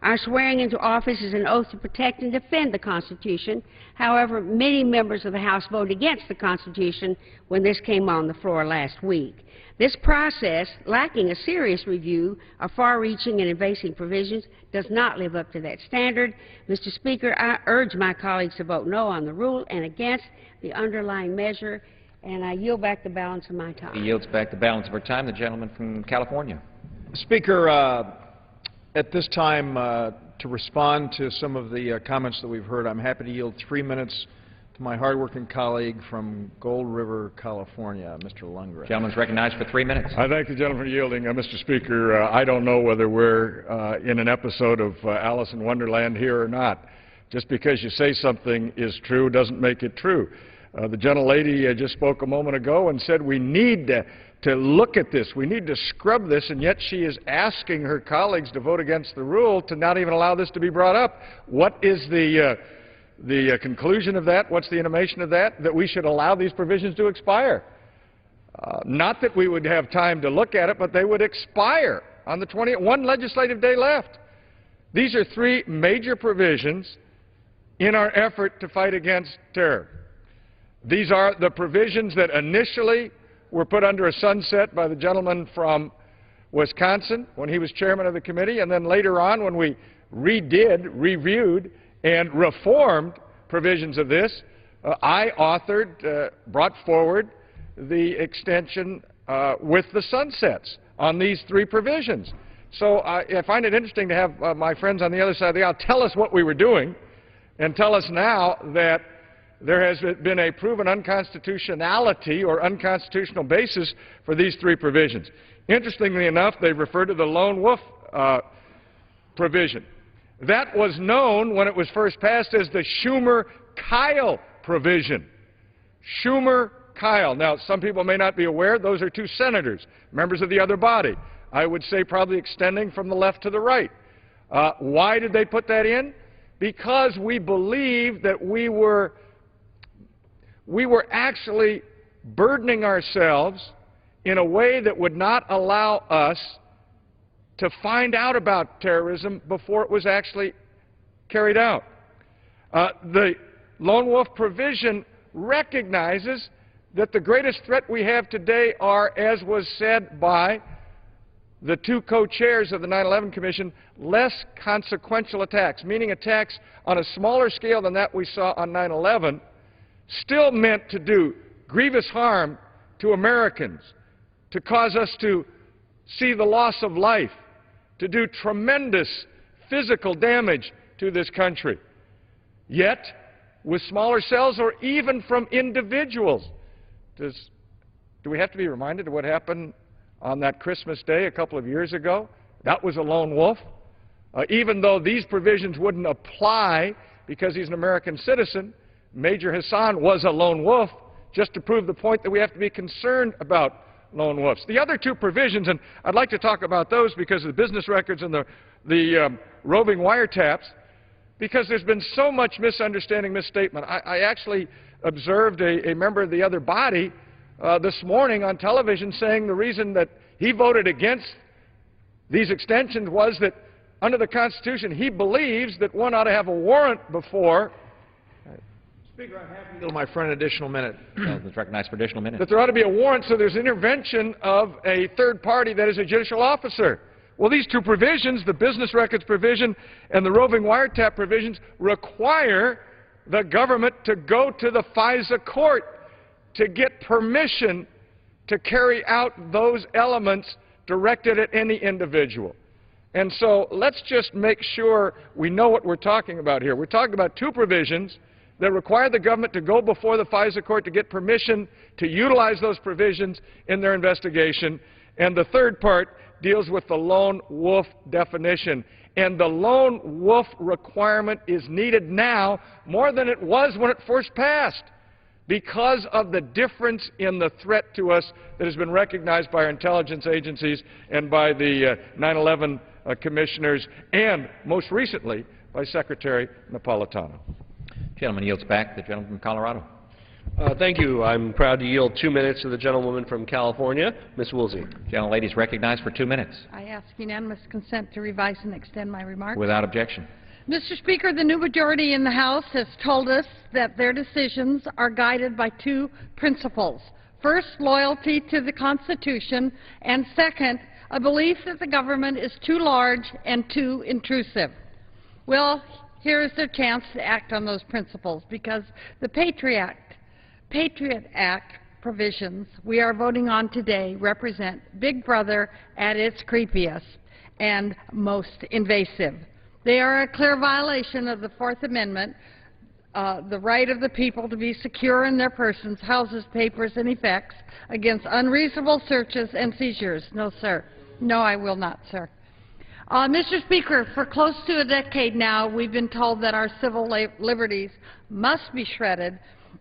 Our swearing into office is an oath to protect and defend the Constitution. However, many members of the House voted against the Constitution when this came on the floor last week. This process, lacking a serious review of far-reaching and invasive provisions, does not live up to that standard. Mr. Speaker, I urge my colleagues to vote no on the rule and against the underlying measure, and I yield back the balance of my time. He yields back the balance of her time. The gentleman from California. Speaker, at this time, to respond to some of the comments that we've heard, I'm happy to yield 3 minutes to my hardworking colleague from Gold River, California, Mr. Lundgren. The gentleman is recognized for 3 minutes. I thank the gentleman for yielding. Mr. Speaker, I don't know whether we're in an episode of Alice in Wonderland here or not. Just because you say something is true doesn't make it true. The gentlelady just spoke a moment ago and said we need to look at this. We need to scrub this, and yet she is asking her colleagues to vote against the rule to not even allow this to be brought up. What is the conclusion of that? What's the intimation of that? That we should allow these provisions to expire. Not that we would have time to look at it, but they would expire on the 20th, one legislative day left. These are 3 major provisions in our effort to fight against terror. These are the provisions that initially were put under a sunset by the gentleman from Wisconsin when he was chairman of the committee, and then later on when we reviewed, and reformed provisions of this, I authored, brought forward the extension with the sunsets on these 3 provisions. So I find it interesting to have my friends on the other side of the aisle tell us what we were doing and tell us now that there has been a proven unconstitutionality or unconstitutional basis for these 3 provisions. Interestingly enough, they refer to the lone wolf provision. That was known when it was first passed as the Schumer-Kyle provision. Schumer-Kyle. Now, some people may not be aware, those are 2 senators, members of the other body. I would say probably extending from the left to the right. Why did they put that in? Because we believed that we were actually burdening ourselves in a way that would not allow us to find out about terrorism before it was actually carried out. The lone wolf provision recognizes that the greatest threat we have today are, as was said by the 2 co-chairs of the 9/11 Commission, less consequential attacks, meaning attacks on a smaller scale than that we saw on 9/11, still meant to do grievous harm to Americans, to cause us to see the loss of life, to do tremendous physical damage to this country. Yet, with smaller cells or even from individuals. Do we have to be reminded of what happened on that Christmas day a couple of years ago? That was a lone wolf. Even though these provisions wouldn't apply because he's an American citizen, Major Hassan was a lone wolf, just to prove the point that we have to be concerned about lone wolves. The other two provisions, and I'd like to talk about those because of the business records and the roving wiretaps, because there's been so much misunderstanding, misstatement. I actually observed a member of the other body this morning on television saying the reason that he voted against these extensions was that under the Constitution he believes that one ought to have a warrant before. Speaker, I'm happy to give my friend an additional minute. Let's recognize for additional minute. That there ought to be a warrant so there's intervention of a third party that is a judicial officer. Well, these two provisions, the business records provision and the roving wiretap provisions, require the government to go to the FISA court to get permission to carry out those elements directed at any individual. And so let's just make sure we know what we're talking about here. We're talking about two provisions that require the government to go before the FISA court to get permission to utilize those provisions in their investigation. And the third part deals with the lone wolf definition. And the lone wolf requirement is needed now more than it was when it first passed because of the difference in the threat to us that has been recognized by our intelligence agencies and by the 9/11 commissioners and, most recently, by Secretary Napolitano. Gentleman yields back. The gentleman from Colorado. Thank you. I'm proud to yield 2 minutes to the gentlewoman from California, Ms. Woolsey. Gentlelady is recognized for 2 minutes. I ask unanimous consent to revise and extend my remarks. Without objection. Mr. Speaker, the new majority in the House has told us that their decisions are guided by two principles. First, loyalty to the Constitution, and second, a belief that the government is too large and too intrusive. Well, here is their chance to act on those principles, because the Patriot Act provisions we are voting on today represent Big Brother at its creepiest and most invasive. They are a clear violation of the Fourth Amendment, the right of the people to be secure in their persons, houses, papers, and effects against unreasonable searches and seizures. No, sir. No, I will not, sir. Mr. Speaker, for close to a decade now, we've been told that our civil liberties must be shredded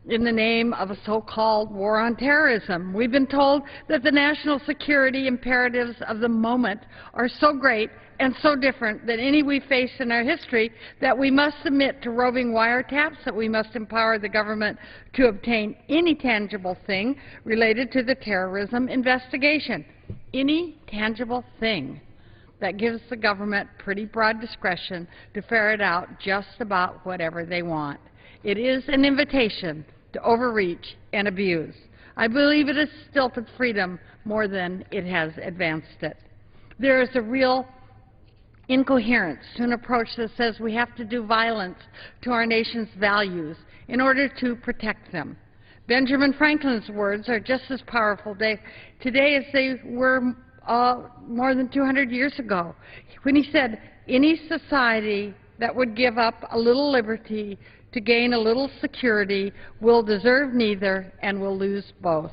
in the name of a so-called war on terrorism. We've been told that the national security imperatives of the moment are so great and so different than any we face in our history that we must submit to roving wiretaps, that we must empower the government to obtain any tangible thing related to the terrorism investigation. Any tangible thing that gives the government pretty broad discretion to ferret out just about whatever they want. It is an invitation to overreach and abuse. I believe it has stilted freedom more than it has advanced it. There is a real incoherence to an approach that says we have to do violence to our nation's values in order to protect them. Benjamin Franklin's words are just as powerful today as they were more than 200 years ago, when he said, any society that would give up a little liberty to gain a little security will deserve neither and will lose both.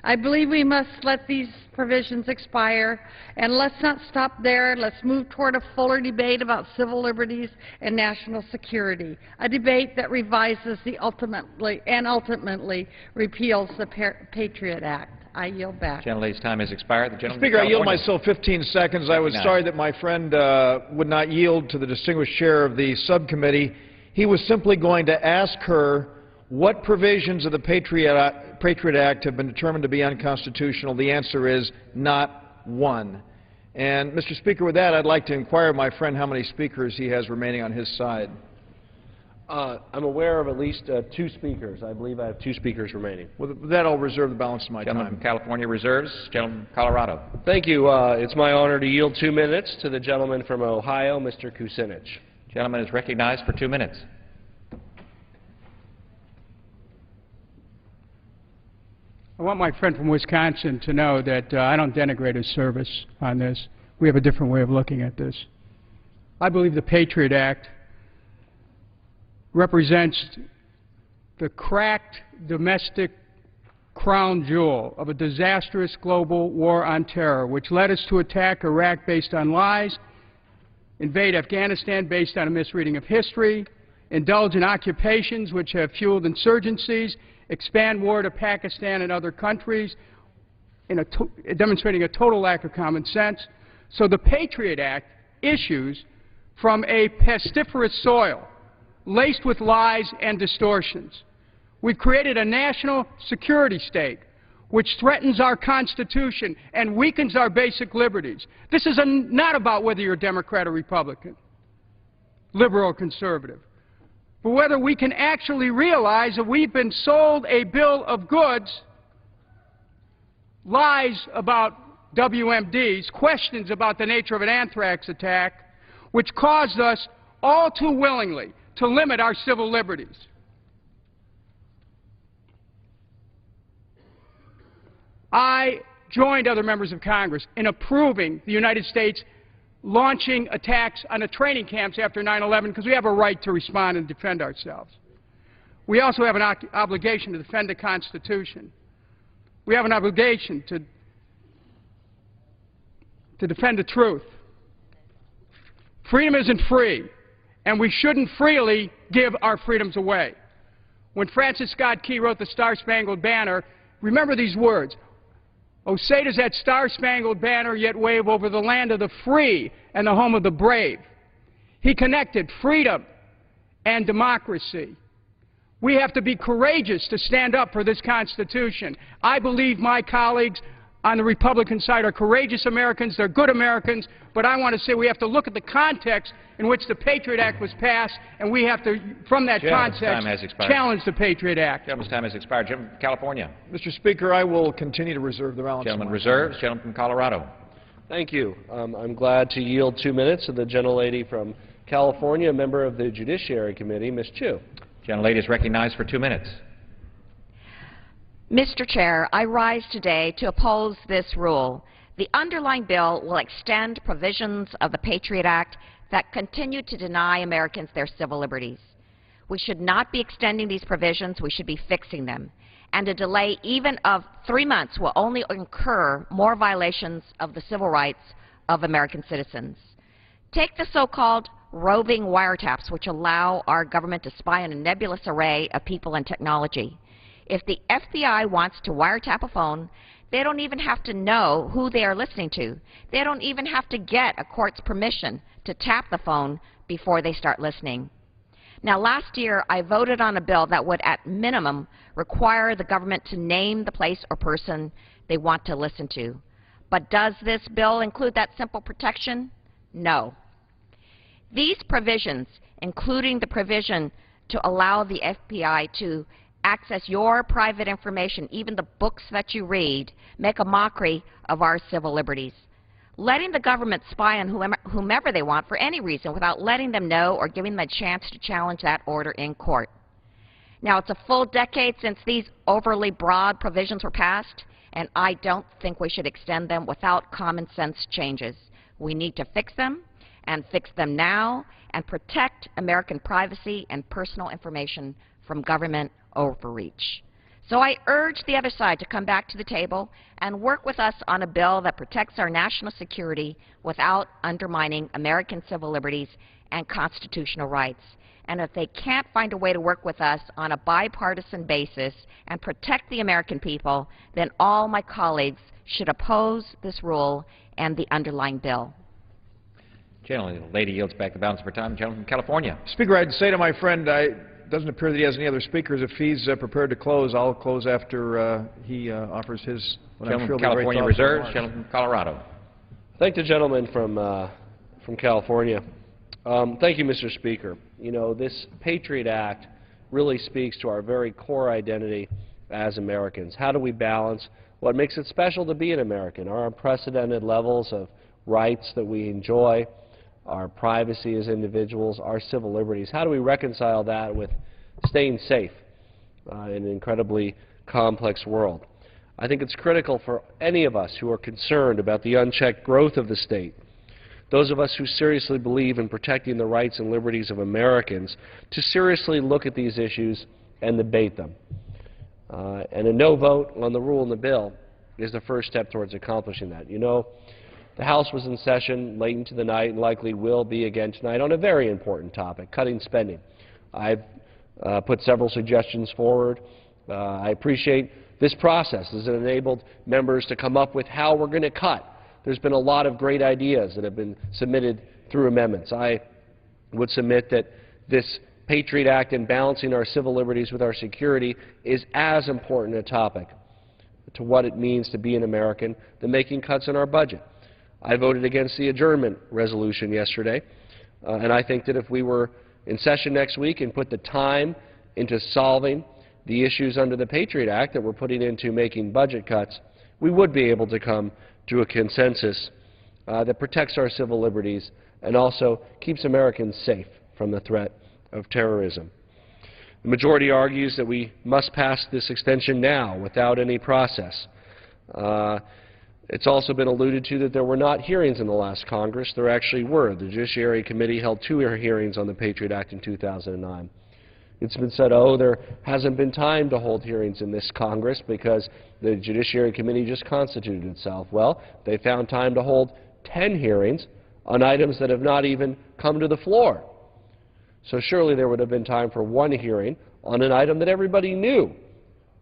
I believe we must let these provisions expire, and let's not stop there. Let's move toward a fuller debate about civil liberties and national security, a debate that revises the ultimately repeals the Patriot Act. I yield back. Gentlelady's time has expired. The gentleman Speaker, I yield myself 15 seconds. I was sorry that my friend would not yield to the distinguished chair of the subcommittee. He was simply going to ask her what provisions of the Patriot Act have been determined to be unconstitutional. The answer is not one. And, Mr. Speaker, with that, I'd like to inquire of my friend how many speakers he has remaining on his side. I'm aware of at least 2 speakers. I believe I have 2 speakers remaining. With that, I'll reserve the balance of my Gentleman time. from California reserves. Gentleman from Colorado. Thank you. It's my honor to yield 2 minutes to the gentleman from Ohio, Mr. Kucinich. Gentleman is recognized for 2 minutes. I want my friend from Wisconsin to know that I don't denigrate his service on this. We have a different way of looking at this. I believe the Patriot Act represents the cracked domestic crown jewel of a disastrous global war on terror, which led us to attack Iraq based on lies, invade Afghanistan based on a misreading of history, indulge in occupations which have fueled insurgencies, expand war to Pakistan and other countries, demonstrating a total lack of common sense. So the Patriot Act issues from a pestiferous soil laced with lies and distortions. We've created a national security state which threatens our Constitution and weakens our basic liberties. This is not about whether you're Democrat or Republican, liberal or conservative, but whether we can actually realize that we've been sold a bill of goods, lies about WMDs, questions about the nature of an anthrax attack, which caused us all too willingly to limit our civil liberties. I joined other members of Congress in approving the United States launching attacks on the training camps after 9/11 because we have a right to respond and defend ourselves. We also have an obligation to defend the Constitution. We have an obligation to defend the truth. Freedom isn't free, and we shouldn't freely give our freedoms away. When Francis Scott Key wrote the Star-Spangled Banner, remember these words: "Oh, say does that star-spangled banner yet wave over the land of the free and the home of the brave." He connected freedom and democracy. We have to be courageous to stand up for this Constitution. I believe my colleagues on the Republican side are courageous Americans. They're good Americans. But I want to say we have to look at the context in which the Patriot Act was passed, and we have to, from that context, challenge the Patriot Act. Gentleman's time has expired. Gentleman from California. Mr. Speaker, I will continue to reserve the balance. Gentleman reserves. Gentleman from Colorado. Thank you. I'm glad to yield 2 minutes to the gentlelady from California, a member of the Judiciary Committee, Ms. Chu. Gentlelady is recognized for 2 minutes. Mr. Chair, I rise today to oppose this rule. The underlying bill will extend provisions of the Patriot Act that continue to deny Americans their civil liberties. We should not be extending these provisions. We should be fixing them. And a delay even of 3 months will only incur more violations of the civil rights of American citizens. Take the so-called roving wiretaps, which allow our government to spy on a nebulous array of people and technology. If the FBI wants to wiretap a phone, they don't even have to know who they are listening to. They don't even have to get a court's permission to tap the phone before they start listening. Now, last year, I voted on a bill that would, at minimum, require the government to name the place or person they want to listen to. But does this bill include that simple protection? No. These provisions, including the provision to allow the FBI to access your private information, even the books that you read, make a mockery of our civil liberties. Letting the government spy on whomever they want for any reason without letting them know or giving them a chance to challenge that order in court. Now, it's a full decade since these overly broad provisions were passed, and I don't think we should extend them without common sense changes. We need to fix them, and fix them now, and protect American privacy and personal information from government overreach. So I urge the other side to come back to the table and work with us on a bill that protects our national security without undermining American civil liberties and constitutional rights. And if they can't find a way to work with us on a bipartisan basis and protect the American people, then all my colleagues should oppose this rule and the underlying bill. Gentlelady yields back the balance of her time. Gentleman from California. Speaker, I'd say to my friend, it doesn't appear that he has any other speakers. If he's prepared to close, I'll close after he offers his. Gentleman from California reserves. Gentleman from Colorado. Thank the gentleman from California. Thank you, Mr. Speaker. You know, this Patriot Act really speaks to our very core identity as Americans. How do we balance what makes it special to be an American? Our unprecedented levels of rights that we enjoy, our privacy as individuals, our civil liberties. How do we reconcile that with staying safe in an incredibly complex world? I think it's critical for any of us who are concerned about the unchecked growth of the state, those of us who seriously believe in protecting the rights and liberties of Americans, to seriously look at these issues and debate them. And a no vote on the rule and the bill is the first step towards accomplishing that. You know, the House was in session late into the night and likely will be again tonight on a very important topic, cutting spending. I've put several suggestions forward. I appreciate this process as it enabled members to come up with how we're going to cut. There's been a lot of great ideas that have been submitted through amendments. I would submit that this Patriot Act and balancing our civil liberties with our security is as important a topic to what it means to be an American than making cuts in our budget. I voted against the adjournment resolution yesterday, and I think that if we were in session next week and put the time into solving the issues under the Patriot Act that we're putting into making budget cuts, we would be able to come to a consensus that protects our civil liberties and also keeps Americans safe from the threat of terrorism. The majority argues that we must pass this extension now without any process. It's also been alluded to that there were not hearings in the last Congress. There actually were. The Judiciary Committee held 2 hearings on the Patriot Act in 2009. It's been said, oh, there hasn't been time to hold hearings in this Congress because the Judiciary Committee just constituted itself. Well, they found time to hold 10 hearings on items that have not even come to the floor. So surely there would have been time for 1 hearing on an item that everybody knew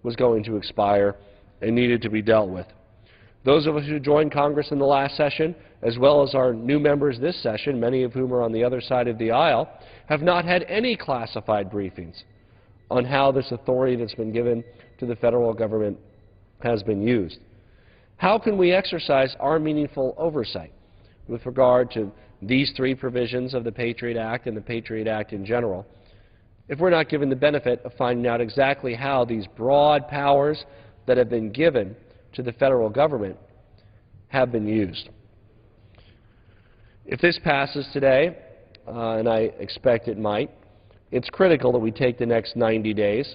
was going to expire and needed to be dealt with. Those of us who joined Congress in the last session, as well as our new members this session, many of whom are on the other side of the aisle, have not had any classified briefings on how this authority that's been given to the federal government has been used. How can we exercise our meaningful oversight with regard to these 3 provisions of the Patriot Act and the Patriot Act in general if we're not given the benefit of finding out exactly how these broad powers that have been given to the federal government have been used? If this passes today, and I expect it might, it's critical that we take the next 90 days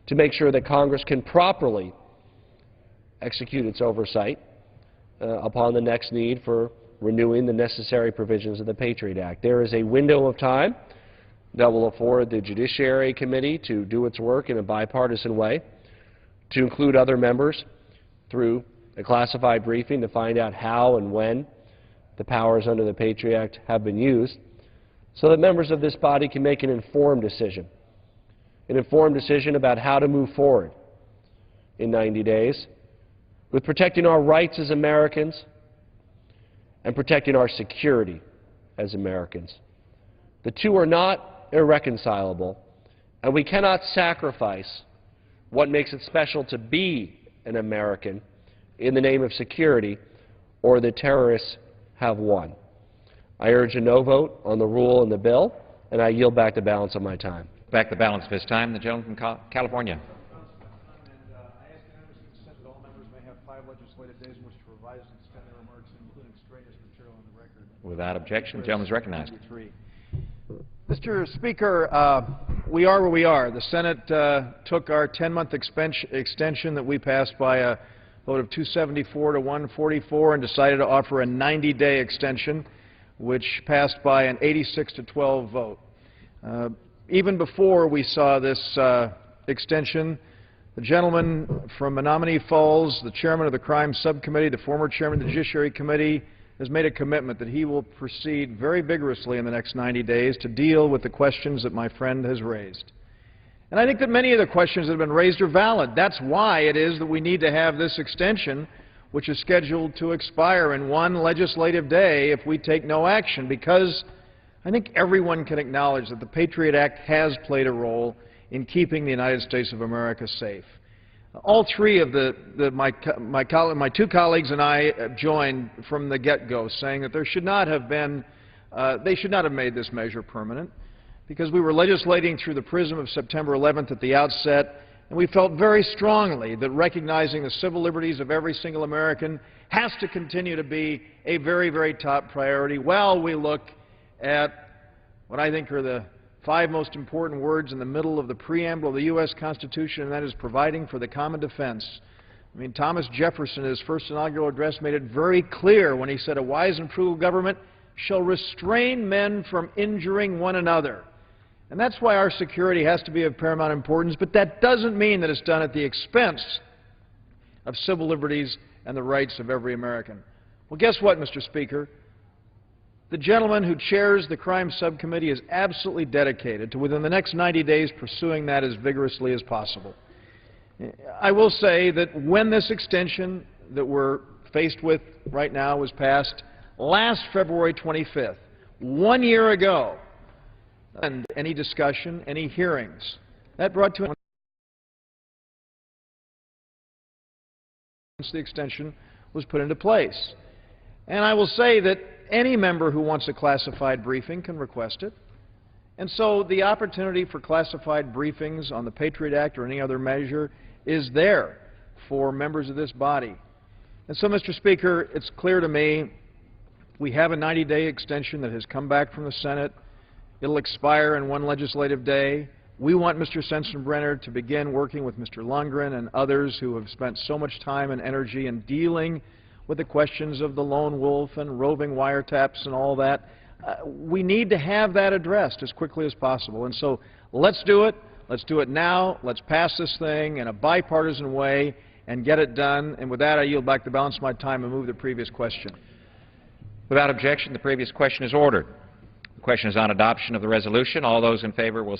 to make sure that Congress can properly execute its oversight upon the next need for renewing the necessary provisions of the Patriot Act. There is a window of time that will afford the Judiciary Committee to do its work in a bipartisan way, to include other members through a classified briefing to find out how and when the powers under the Patriot Act have been used, so that members of this body can make an informed decision about how to move forward in 90 days with protecting our rights as Americans and protecting our security as Americans. The two are not irreconcilable, and we cannot sacrifice what makes it special to be an American in the name of security, or the terrorists have won. I urge a no vote on the rule and the bill, and I yield back the balance of my time. Back the balance of his time. The gentleman from California. Without objection, the gentleman is recognized. Mr. Speaker, we are where we are. The Senate took our 10-month extension that we passed by a vote of 274 to 144 and decided to offer a 90-day extension, which passed by an 86 to 12 vote. Even before we saw this extension, the gentleman from Menominee Falls, the chairman of the Crime Subcommittee, the former chairman of the Judiciary Committee, has made a commitment that he will proceed very vigorously in the next 90 days to deal with the questions that my friend has raised. And I think that many of the questions that have been raised are valid. That's why it is that we need to have this extension, which is scheduled to expire in 1 legislative day if we take no action, because I think everyone can acknowledge that the Patriot Act has played a role in keeping the United States of America safe. All 3 of my 2 colleagues and I joined from the get-go, saying that there should not have been, they should not have made this measure permanent, because we were legislating through the prism of September 11th at the outset, and we felt very strongly that recognizing the civil liberties of every single American has to continue to be a very, very top priority while we look at what I think are the 5 most important words in the middle of the preamble of the U.S. Constitution, and that is providing for the common defense. I mean, Thomas Jefferson, in his first inaugural address, made it very clear when he said, "A wise and prudent government shall restrain men from injuring one another." And that's why our security has to be of paramount importance, but that doesn't mean that it's done at the expense of civil liberties and the rights of every American. Well, guess what, Mr. Speaker? The gentleman who chairs the Crime Subcommittee is absolutely dedicated to, within the next 90 days, pursuing that as vigorously as possible. I will say that when this extension that we're faced with right now was passed last February 25th, 1 year ago, and any discussion, any hearings, that brought to an end once the extension was put into place. And I will say that any member who wants a classified briefing can request it. And so the opportunity for classified briefings on the Patriot Act or any other measure is there for members of this body. And so, Mr. Speaker, it's clear to me we have a 90-day extension that has come back from the Senate. It'll expire in one legislative day. We want Mr. Sensenbrenner to begin working with Mr. Lundgren and others who have spent so much time and energy in dealing with the questions of the lone wolf and roving wiretaps and all that. We need to have that addressed as quickly as possible. And so let's do it. Let's do it now. Let's pass this thing in a bipartisan way and get it done. And with that, I yield back the balance of my time and move the previous question. Without objection, the previous question is ordered. The question is on adoption of the resolution. All those in favor will